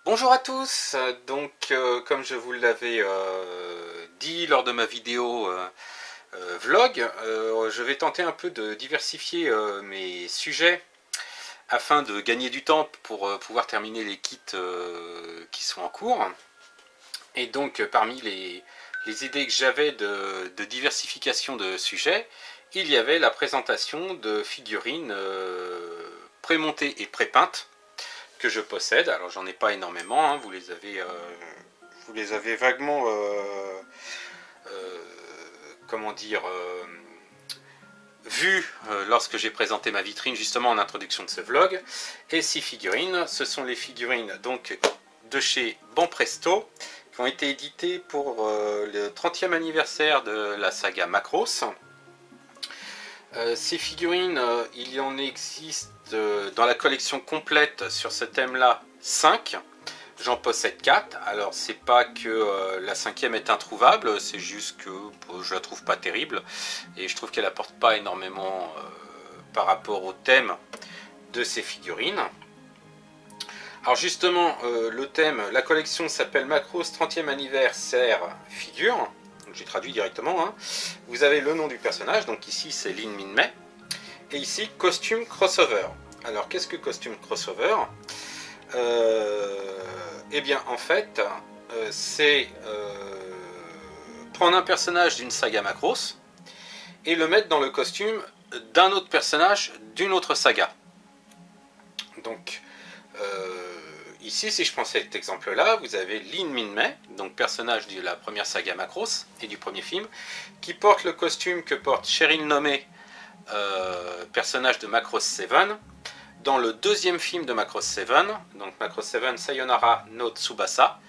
Bonjour à tous, donc comme je vous l'avais dit lors de ma vidéo vlog, je vais tenter un peu de diversifier mes sujets afin de gagner du temps pour pouvoir terminer les kits qui sont en cours. Et donc parmi les idées que j'avais de diversification de sujets, il y avait la présentation de figurines pré-montées et pré-peintes que je possède. Alors j'en ai pas énormément, hein, vous les avez vaguement, comment dire, vues lorsque j'ai présenté ma vitrine justement en introduction de ce vlog. Et ces figurines, ce sont les figurines donc de chez Banpresto qui ont été éditées pour le 30e anniversaire de la saga Macross. Ces figurines, il y en existe dans la collection complète sur ce thème-là 5. J'en possède 4. Alors c'est pas que la cinquième est introuvable, c'est juste que je la trouve pas terrible et je trouve qu'elle apporte pas énormément par rapport au thème de ces figurines. Alors justement, le thème, la collection s'appelle Macross 30e anniversaire figure. J'ai traduit directement, hein. Vous avez le nom du personnage, donc ici c'est Lin Min Mei, et ici costume crossover. Alors qu'est-ce que costume crossover? Eh bien en fait, c'est prendre un personnage d'une saga Macross et le mettre dans le costume d'un autre personnage d'une autre saga. Donc ici, si je prends cet exemple-là, vous avez Lin Min Mei, donc personnage de la première saga Macross et du premier film, qui porte le costume que porte Cheryl Nomé, personnage de Macross 7, dans le deuxième film de Macross 7, donc Macross 7 Sayonara no Tsubasa.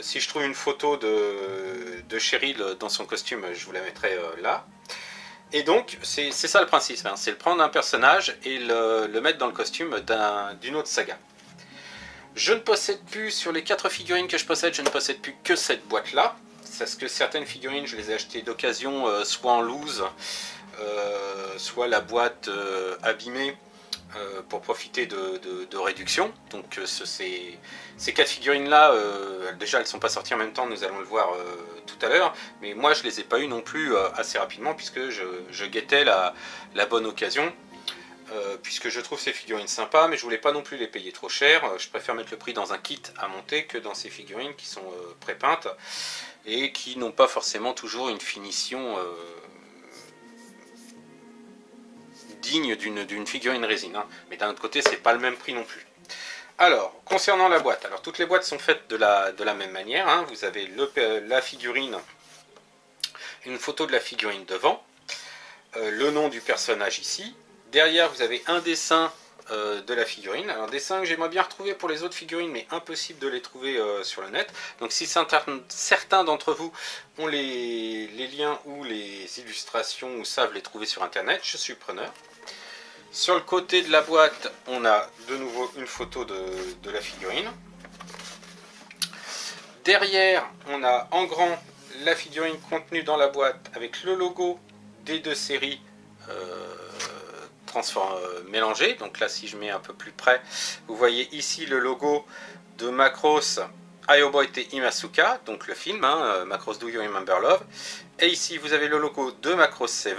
Si je trouve une photo de Cheryl dans son costume, je vous la mettrai là. Et donc, c'est ça le principe, hein, c'est le prendre un personnage et le mettre dans le costume d'une autre saga. Je ne possède plus, sur les 4 figurines que je possède, je ne possède plus que cette boîte-là. Parce que certaines figurines, je les ai achetées d'occasion, soit en loose, soit la boîte abîmée, pour profiter de réduction. Donc ces 4 figurines-là, déjà elles ne sont pas sorties en même temps, nous allons le voir tout à l'heure. Mais moi, je ne les ai pas eues non plus assez rapidement, puisque je guettais la bonne occasion. Puisque je trouve ces figurines sympas, mais je voulais pas non plus les payer trop cher. Je préfère mettre le prix dans un kit à monter que dans ces figurines qui sont pré-peintes et qui n'ont pas forcément toujours une finition digne d'une figurine résine, hein. Mais d'un autre côté, c'est pas le même prix non plus. Alors, concernant la boîte, alors toutes les boîtes sont faites de la même manière, hein. Vous avez la figurine, une photo de la figurine devant, le nom du personnage ici. Derrière, vous avez un dessin de la figurine. Alors, dessin que j'aimerais bien retrouver pour les autres figurines, mais impossible de les trouver sur le net. Donc, si certains d'entre vous ont les liens ou les illustrations ou savent les trouver sur Internet, je suis preneur. Sur le côté de la boîte, on a de nouveau une photo de la figurine. Derrière, on a en grand la figurine contenue dans la boîte avec le logo des deux séries mélangé. Donc là, si je mets un peu plus près, vous voyez ici le logo de Macross Ayoboite Imasuka, donc le film, hein, Macross Do You Remember Love. Et ici, vous avez le logo de Macross 7,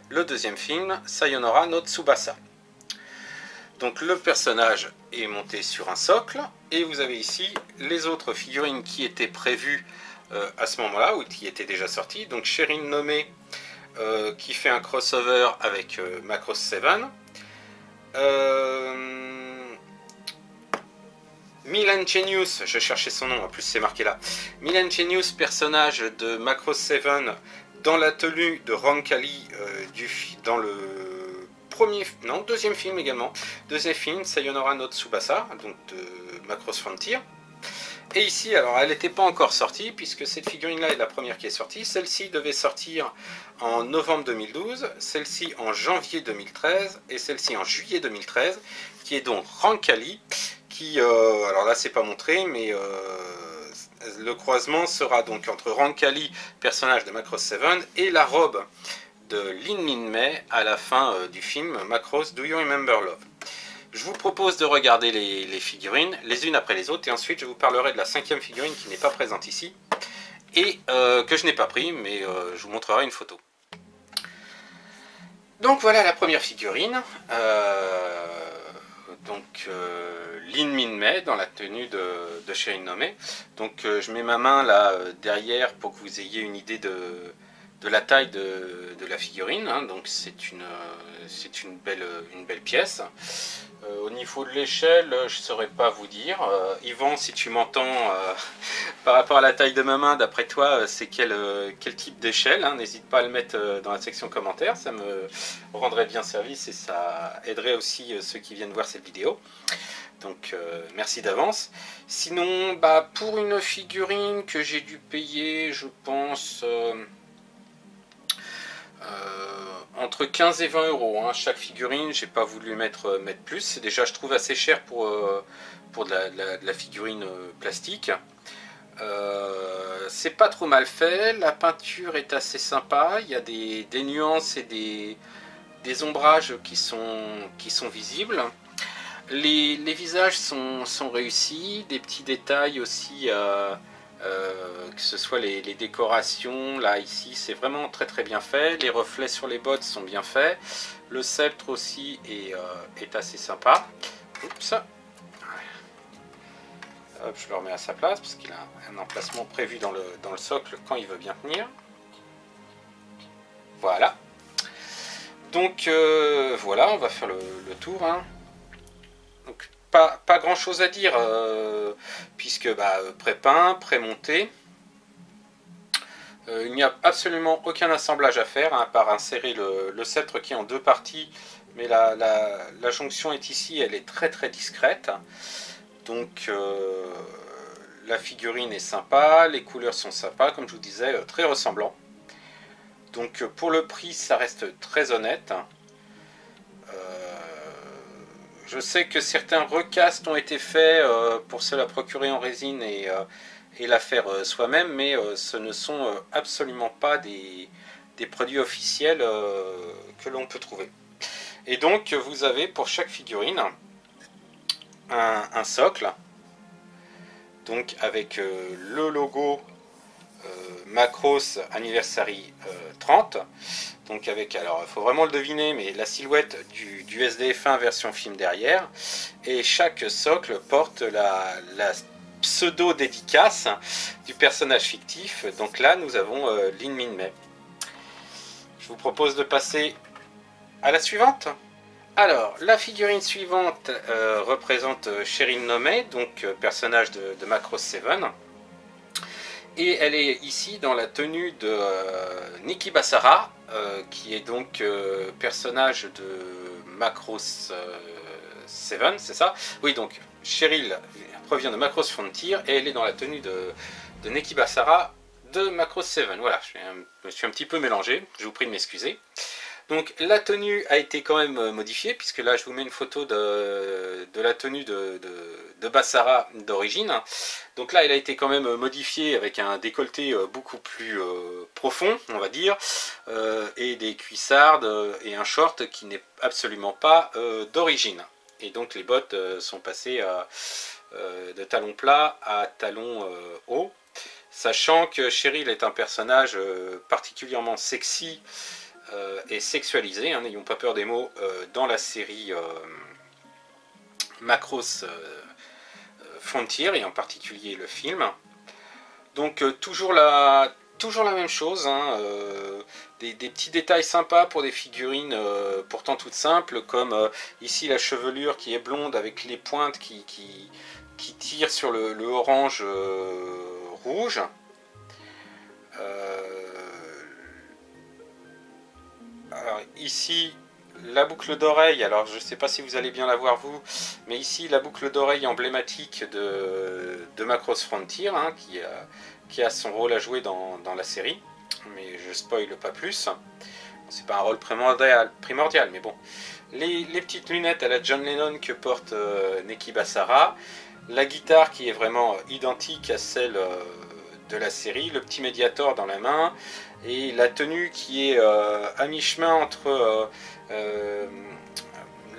le deuxième film, Sayonara no Tsubasa. Donc le personnage est monté sur un socle, et vous avez ici les autres figurines qui étaient prévues à ce moment-là, ou qui étaient déjà sorties. Donc Cheryl Nomé, qui fait un crossover avec Macross 7. Milan Genius, je cherchais son nom, en plus c'est marqué là. Milan Genius, personnage de Macross 7 dans la tenue de Roncalli dans le deuxième film également. Deuxième film, Sayonara no Tsubasa, donc de Macross Frontier. Et ici, alors elle n'était pas encore sortie, puisque cette figurine-là est la première qui est sortie. Celle-ci devait sortir en novembre 2012, celle-ci en janvier 2013, et celle-ci en juillet 2013, qui est donc Roncalli, qui, alors là c'est pas montré, mais le croisement sera donc entre Roncalli, personnage de Macross 7, et la robe de Lin Min Mei à la fin du film Macross Do You Remember Love. je vous propose de regarder les figurines les unes après les autres et ensuite je vous parlerai de la 5e figurine qui n'est pas présente ici et que je n'ai pas pris, mais je vous montrerai une photo. Donc voilà la première figurine, Lin Min Mei dans la tenue de Cheryl Nomé. Donc je mets ma main là derrière pour que vous ayez une idée de la taille de la figurine, hein. Donc c'est une belle pièce. Au niveau de l'échelle, je ne saurais pas vous dire. Yvan, si tu m'entends, par rapport à la taille de ma main, d'après toi, c'est quel type d'échelle, hein? N'hésite pas à le mettre dans la section commentaires, ça me rendrait bien service et ça aiderait aussi ceux qui viennent voir cette vidéo. Donc merci d'avance. Sinon, pour une figurine que j'ai dû payer, je pense... entre 15 et 20 euros, hein, chaque figurine. J'ai pas voulu mettre plus, c'est déjà je trouve assez cher pour de la figurine plastique. C'est pas trop mal fait, la peinture est assez sympa, il y a des nuances et des ombrages qui sont visibles. Les visages sont réussis, des petits détails aussi, que ce soit les décorations, là ici c'est vraiment très bien fait, les reflets sur les bottes sont bien faits, le sceptre aussi est assez sympa. Oups. Hop, je le remets à sa place parce qu'il a un emplacement prévu dans le socle quand il veut bien tenir. Voilà. Donc voilà, on va faire le tour, hein. Donc pas grand chose à dire, puisque pré-peint, pré-monté. Il n'y a absolument aucun assemblage à faire, hein, à part insérer le sceptre qui est en deux parties, mais la jonction est ici, elle est très discrète. Donc la figurine est sympa, les couleurs sont sympas, comme je vous disais, très ressemblant. Donc pour le prix, ça reste très honnête. Je sais que certains recastes ont été faits pour se la procurer en résine et la faire soi-même, mais ce ne sont absolument pas des produits officiels que l'on peut trouver. Et donc vous avez pour chaque figurine un socle, donc avec le logo Macross Anniversary 30, donc avec, alors il faut vraiment le deviner, mais la silhouette du SDF1 version film derrière, et chaque socle porte la pseudo dédicace du personnage fictif. Donc là nous avons Lin Min Mei. Je vous propose de passer à la suivante. Alors, la figurine suivante représente Cheryl Nomé, donc personnage de Macross 7. Et elle est ici dans la tenue de Nikki Bassara, qui est donc personnage de Macross 7, c'est ça? Oui, donc Cheryl provient de Macross Frontier et elle est dans la tenue de Nikki Bassara de Macross 7. Voilà, je me suis un petit peu mélangé, je vous prie de m'excuser. Donc la tenue a été quand même modifiée, puisque là je vous mets une photo de la tenue de Bassara d'origine. Donc là elle a été quand même modifiée avec un décolleté beaucoup plus profond, on va dire, et des cuissardes et un short qui n'est absolument pas d'origine. Et donc les bottes sont passées de talons plats à talons hauts, sachant que Cheryl est un personnage particulièrement sexy et sexualisé, hein, n'ayons pas peur des mots, dans la série Macross Frontier, et en particulier le film. Donc toujours la même chose, hein, des petits détails sympas pour des figurines pourtant toutes simples, comme ici la chevelure qui est blonde avec les pointes qui tirent sur le orange rouge. Alors ici la boucle d'oreille, alors je ne sais pas si vous allez bien la voir vous, mais ici la boucle d'oreille emblématique de Macross Frontier, hein, qui a son rôle à jouer dans la série, mais je spoil pas plus. C'est pas un rôle primordial, mais bon. Les petites lunettes à la John Lennon que porte Nikki Bassara, la guitare qui est vraiment identique à celle de la série, le petit médiator dans la main, et la tenue qui est à mi-chemin entre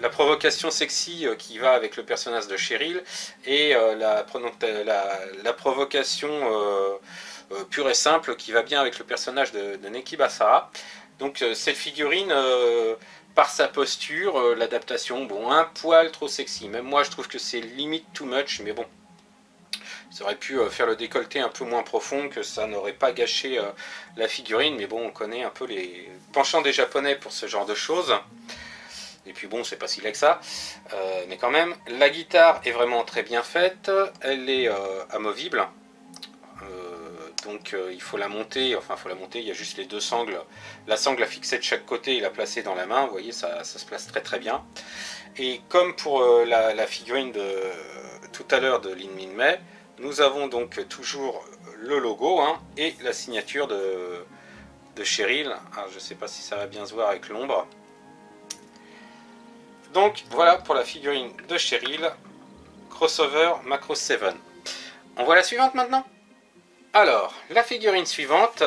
la provocation sexy qui va avec le personnage de Cheryl et la provocation pure et simple qui va bien avec le personnage de Neki Basara. Donc cette figurine, par sa posture, l'adaptation, bon, un poil trop sexy. Même moi je trouve que c'est limite too much, mais bon. Ça aurait pu faire le décolleté un peu moins profond, que ça n'aurait pas gâché la figurine, mais bon, on connaît un peu les penchants des Japonais pour ce genre de choses. Et puis bon, c'est pas si laid que ça, mais quand même. La guitare est vraiment très bien faite, elle est amovible, donc il faut la monter, il y a juste les deux sangles, la sangle à fixer de chaque côté et la placer dans la main, vous voyez, ça se place très très bien. Et comme pour la figurine de tout à l'heure de Lin Min Mei, nous avons donc toujours le logo et la signature de Cheryl. Alors, je ne sais pas si ça va bien se voir avec l'ombre. Donc voilà pour la figurine de Cheryl, crossover Macross 7. On voit la suivante maintenant. Alors, la figurine suivante,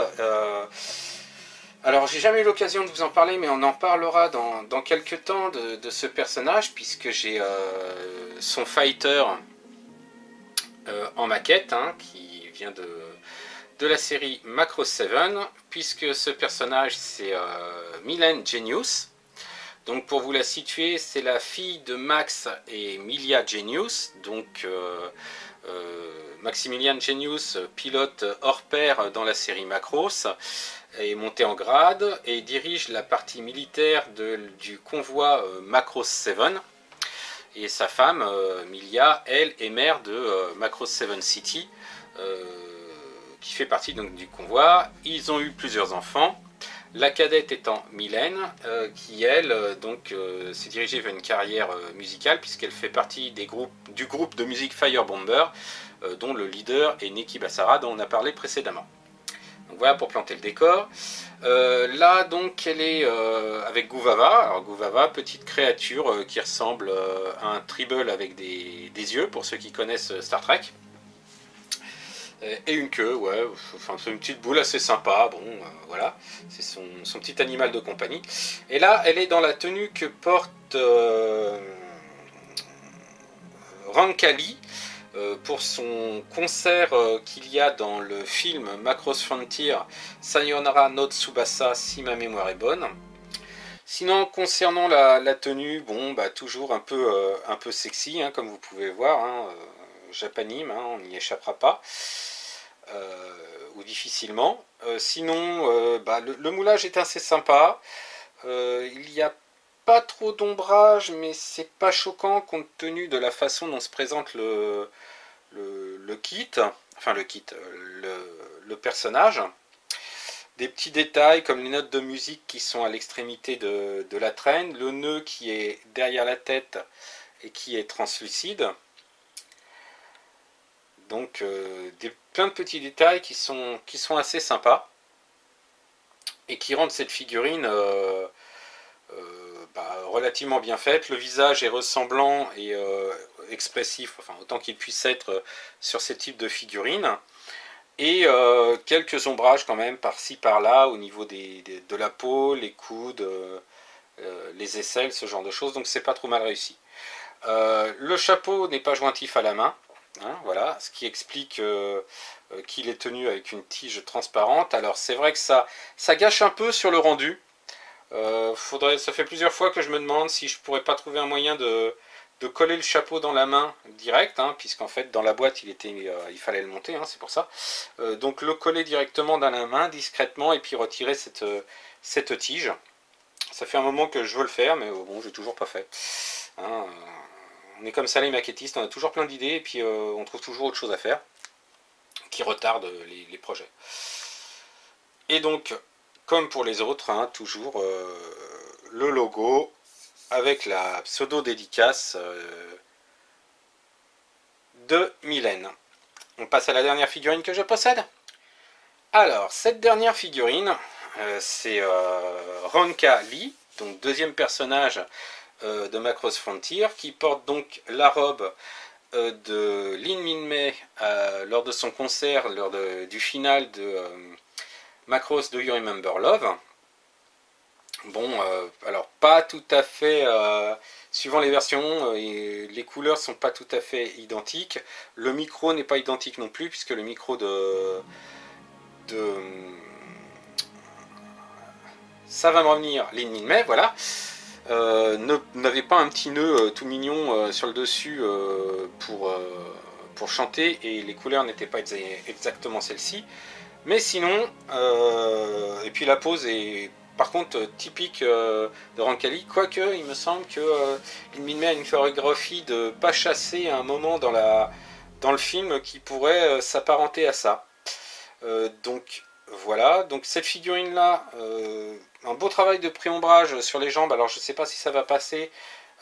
alors j'ai jamais eu l'occasion de vous en parler, mais on en parlera dans quelques temps de ce personnage, puisque j'ai son fighter en maquette, qui vient de la série Macross 7, puisque ce personnage c'est Mylène Genius. Donc pour vous la situer, c'est la fille de Max et Milia Genius. Donc Maximilian Genius, pilote hors pair dans la série Macross, est monté en grade et dirige la partie militaire du convoi Macross 7. Et sa femme, Milia, elle, est mère de Macross 7 City, qui fait partie donc du convoi. Ils ont eu plusieurs enfants. La cadette étant Mylène, qui elle s'est dirigée vers une carrière musicale, puisqu'elle fait partie du groupe de musique Firebomber, dont le leader est Neki Basara, dont on a parlé précédemment. Donc voilà pour planter le décor. Là donc elle est avec Guvava. Alors Guvava, petite créature qui ressemble à un tribble avec des yeux, pour ceux qui connaissent Star Trek. Et une queue, ouais, enfin c'est une petite boule assez sympa, bon, voilà, c'est son petit animal de compagnie. Et là, elle est dans la tenue que porte Rancali pour son concert qu'il y a dans le film Macross Frontier, Sayonara no Tsubasa, si ma mémoire est bonne. Sinon, concernant la tenue, bon, bah toujours un peu sexy, comme vous pouvez voir, japanime, on n'y échappera pas, ou difficilement. Sinon, le moulage est assez sympa. Il n'y a pas trop d'ombrage, mais c'est pas choquant compte tenu de la façon dont se présente le kit, enfin le personnage. Des petits détails comme les notes de musique qui sont à l'extrémité de la traîne, le nœud qui est derrière la tête et qui est translucide. Donc plein de petits détails qui sont assez sympas et qui rendent cette figurine relativement bien faite. Le visage est ressemblant et expressif, enfin autant qu'il puisse être sur ce type de figurine. Et quelques ombrages quand même par-ci par-là au niveau de la peau, les coudes, les aisselles, ce genre de choses. Donc c'est pas trop mal réussi. Le chapeau n'est pas jointif à la main. Voilà, ce qui explique qu'il est tenu avec une tige transparente. Alors c'est vrai que ça gâche un peu sur le rendu. Ça fait plusieurs fois que je me demande si je pourrais pas trouver un moyen de coller le chapeau dans la main direct, puisqu'en fait dans la boîte il fallait le monter, c'est pour ça. Donc le coller directement dans la main discrètement et puis retirer cette tige. Ça fait un moment que je veux le faire, mais bon, j'ai toujours pas fait. On est comme ça les maquettistes, on a toujours plein d'idées et puis on trouve toujours autre chose à faire qui retarde les projets. Et donc, comme pour les autres, toujours le logo avec la pseudo-dédicace de Mylène. On passe à la dernière figurine que je possède. Alors, cette dernière figurine, c'est Ronka Lee, donc deuxième personnage de Macross Frontier, qui porte donc la robe de Lin Min Mei lors de son concert, lors du final de Macross Do You Remember Love. Bon, alors pas tout à fait, suivant les versions, les couleurs sont pas tout à fait identiques. Le micro n'est pas identique non plus, puisque le micro de ça va me revenir, l'Inminmay, voilà, n'avait pas un petit nœud tout mignon sur le dessus pour chanter, et les couleurs n'étaient pas exactement celles-ci. Mais sinon, et puis la pose est par contre typique de Roncalli, quoique il me semble que l'Inminmay a une chorégraphie de pas chasser à un moment dans le film qui pourrait s'apparenter à ça. Donc voilà, donc cette figurine là, un beau travail de pré-ombrage sur les jambes. Alors je ne sais pas si ça va passer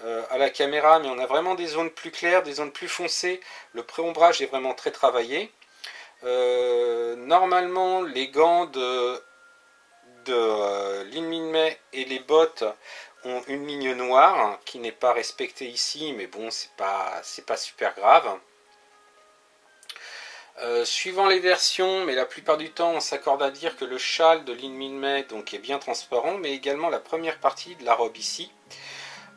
à la caméra, mais on a vraiment des zones plus claires, des zones plus foncées. Le pré-ombrage est vraiment très travaillé. Normalement les gants de l'Inminmay et les bottes ont une ligne noire qui n'est pas respectée ici, mais bon, c'est pas super grave. Suivant les versions, mais la plupart du temps on s'accorde à dire que le châle de l'Inminmay donc est bien transparent, mais également la première partie de la robe ici.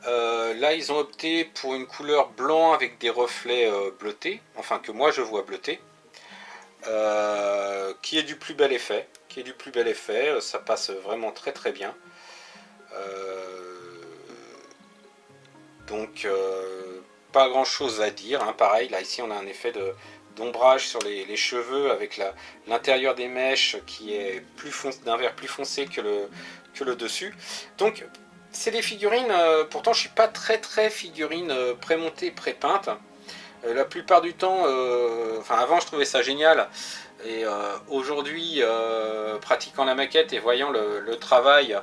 Là ils ont opté pour une couleur blanc avec des reflets bleutés, enfin que moi je vois bleuté, qui est du plus bel effet, ça passe vraiment très très bien. Donc pas grand chose à dire, hein. Pareil, là ici on a un effet d'ombrage sur les cheveux avec l'intérieur des mèches qui est d'un vert plus foncé que le dessus. Donc c'est des figurines, pourtant je suis pas très figurine pré-montée, pré-peinte. La plupart du temps, enfin avant je trouvais ça génial, et aujourd'hui pratiquant la maquette et voyant le travail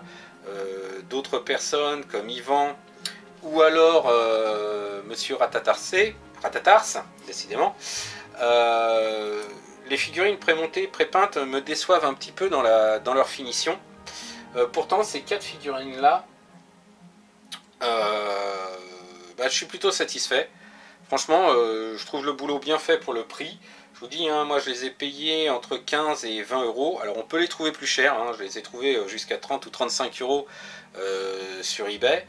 d'autres personnes comme Yvan ou alors Monsieur Ratatars, décidément, les figurines pré-montées, pré-peintes me déçoivent un petit peu dans leur finition. Pourtant ces 4 figurines là, je suis plutôt satisfait. Franchement, je trouve le boulot bien fait pour le prix. Je vous dis, hein, moi je les ai payés entre 15 et 20 euros. Alors on peut les trouver plus chers, hein, je les ai trouvés jusqu'à 30 ou 35 euros sur eBay.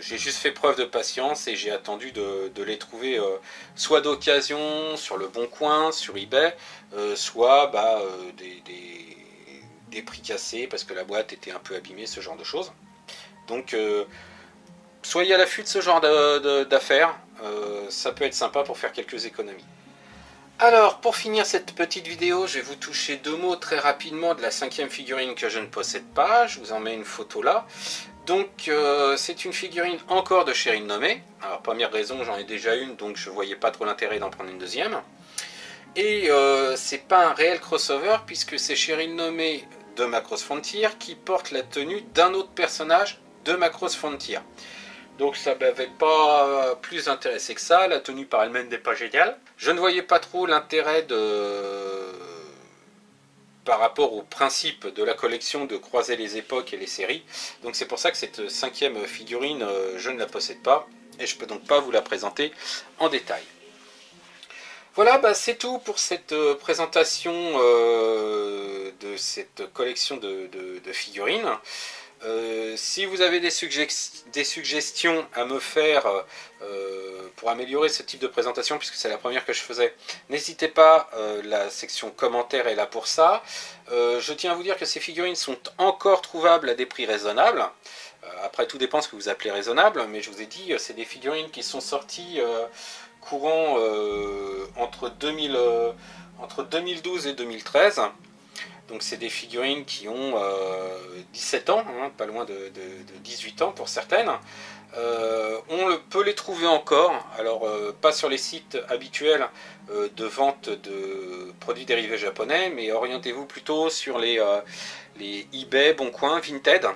J'ai juste fait preuve de patience et j'ai attendu de les trouver soit d'occasion sur le Bon Coin, sur eBay, soit des prix cassés parce que la boîte était un peu abîmée, ce genre de choses. Donc soyez à l'affût de ce genre d'affaires, ça peut être sympa pour faire quelques économies. Alors, pour finir cette petite vidéo, je vais vous toucher 2 mots très rapidement de la 5e figurine que je ne possède pas. Je vous en mets une photo là. Donc, c'est une figurine encore de Chéri Nommé. Alors, première raison, j'en ai déjà une, donc je ne voyais pas trop l'intérêt d'en prendre une deuxième. Et c'est pas un réel crossover, puisque c'est Chéri Nommé de Macross Frontier qui porte la tenue d'un autre personnage de Macross Frontier. Donc ça ne m'avait pas plus intéressé que ça, la tenue par elle-même n'est pas géniale. Je ne voyais pas trop l'intérêt par rapport au principe de la collection de croiser les époques et les séries. Donc c'est pour ça que cette 5e figurine, je ne la possède pas, et je ne peux donc pas vous la présenter en détail. Voilà, c'est tout pour cette présentation de cette collection de figurines. Si vous avez des suggestions à me faire pour améliorer ce type de présentation, puisque c'est la première que je faisais, n'hésitez pas, la section commentaires est là pour ça. Je tiens à vous dire que ces figurines sont encore trouvables à des prix raisonnables. Après, tout dépend ce que vous appelez raisonnable, mais je vous ai dit, c'est des figurines qui sont sorties courant entre 2012 et 2013. Donc c'est des figurines qui ont 17 ans, hein, pas loin de 18 ans pour certaines. On peut les trouver encore, alors pas sur les sites habituels de vente de produits dérivés japonais, mais orientez-vous plutôt sur les eBay, Bon Coin, Vinted.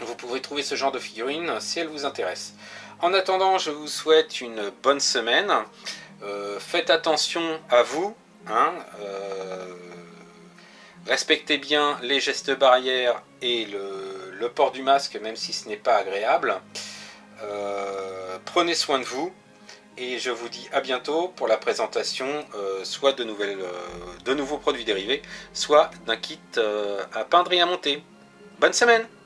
Vous pourrez trouver ce genre de figurines si elles vous intéressent. En attendant, je vous souhaite une bonne semaine. Faites attention à vous, hein, respectez bien les gestes barrières et le port du masque, même si ce n'est pas agréable. Prenez soin de vous et je vous dis à bientôt pour la présentation soit de nouveaux produits dérivés, soit d'un kit à peindre et à monter. Bonne semaine!